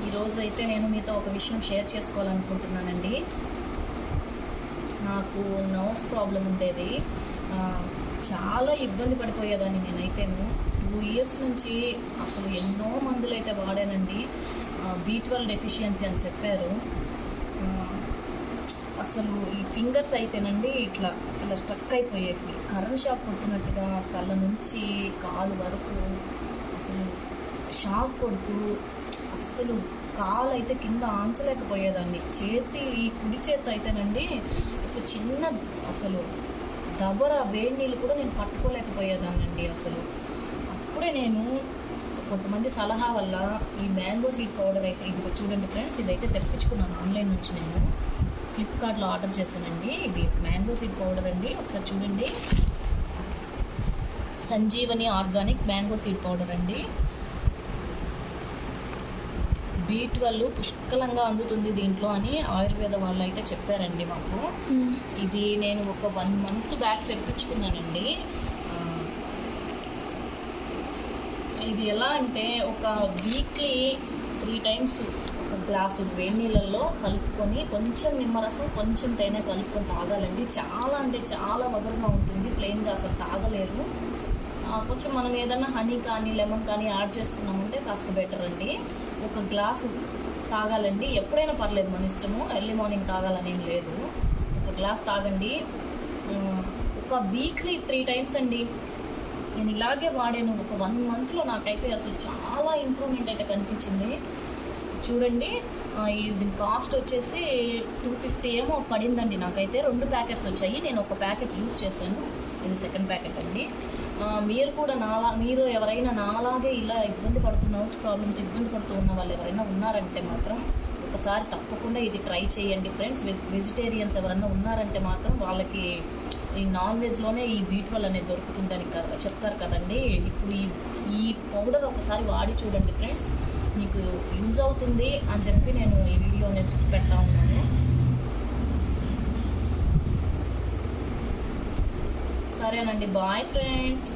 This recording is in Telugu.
ఈరోజు అయితే నేను మీతో ఒక విషయం షేర్ చేసుకోవాలనుకుంటున్నానండి. నాకు నర్వ్స్ ప్రాబ్లం ఉండేది. చాలా ఇబ్బంది పడిపోయేదాన్ని నేనైతేను. 2 years నుంచి అసలు ఎన్నో మందులు అయితే వాడానండి. B12 డెఫిషియన్సీ అని చెప్పారు. అసలు ఈ ఫింగర్స్ అయితేనండి ఇట్లా స్టక్ అయిపోయేవి. కరెంట్ షాక్ కొట్టినట్టుగా తల నుంచి కాలు వరకు అసలు షాక్ కొడుతూ అస్సలు కాలు అయితే కింద ఆంచలేకపోయేదాన్ని. ఈ కుడి చేతి అయితేనండి ఒక చిన్న అసలు దబర వేడి నీళ్ళు కూడా నేను పట్టుకోలేకపోయేదాన్నండి. అసలు అప్పుడే నేను కొంతమంది సలహా వల్ల ఈ మ్యాంగో సీడ్ పౌడర్ అయితే ఇది చూడండి ఫ్రెండ్స్, ఇదైతే తెప్పించుకున్నాను ఆన్లైన్ నుంచి. నేను ఫ్లిప్కార్ట్లో ఆర్డర్ చేశానండి. ఇది మ్యాంగో సీడ్ పౌడర్ అండి, ఒకసారి చూడండి. Sanjeevani organic mango seed powder అండి. B12 పుష్కలంగా అందుతుంది దీంట్లో అని ఆయుర్వేద వాళ్ళు అయితే చెప్పారండి మాకు. ఇది నేను ఒక 1 month బ్యాక్ తెప్పించుకున్నానండి. ఇది ఎలా అంటే ఒక వీక్లీ 3 times ఒక గ్లాసు వేడి నీళ్ళల్లో కలుపుకొని కొంచెం నిమ్మరసం కొంచెం తేనె కలుపుకొని తాగాలండి. చాలా అంటే చాలా వగరుగా ఉంటుంది, ప్లెయిన్గా అసలు తాగలేరు. కొంచెం మనం ఏదైనా హనీ కానీ లెమన్ కానీ యాడ్ చేసుకున్నామంటే కాస్త బెటర్ అండి. ఒక గ్లాసు తాగాలండి, ఎప్పుడైనా పర్లేదు, మన ఇష్టము. ఎర్లీ మార్నింగ్ తాగాలని ఏం లేదు. ఒక గ్లాస్ తాగండి. ఒక వీక్లీ 3 times అండి. నేను ఇలాగే వాడాను. ఒక 1 monthలో నాకైతే అసలు చాలా ఇంప్రూవ్మెంట్ అయితే కనిపించింది. చూడండి, దీని కాస్ట్ వచ్చేసి 250 ఏమో పడిందండి. నాకైతే 2 ప్యాకెట్స్ వచ్చాయి. నేను ఒక ప్యాకెట్ యూజ్ చేశాను, ఇది 2nd ప్యాకెట్ అండి. మీరు కూడా మీరు ఎవరైనా నాలాగే ఇలా ఇబ్బంది ప్రాబ్లంతో ఇబ్బంది పడుతూ ఉన్న వాళ్ళు ఎవరైనా ఉన్నారంటే మాత్రం ఒకసారి తప్పకుండా ఇది ట్రై చేయండి ఫ్రెండ్స్. వెజిటేరియన్స్ ఎవరైనా ఉన్నారంటే మాత్రం వాళ్ళకి ఈ నాన్ వెజ్లోనే ఈ B12 అనేది దొరుకుతుందని చెప్తారు కదండి. ఇప్పుడు ఈ పౌడర్ ఒకసారి వాడి చూడండి ఫ్రెండ్స్, మీకు యూజ్ అవుతుంది అని చెప్పి నేను ఈ వీడియో అనేది పెడతా ఉన్నాను. సరేనండి, బాయ్ ఫ్రెండ్స్.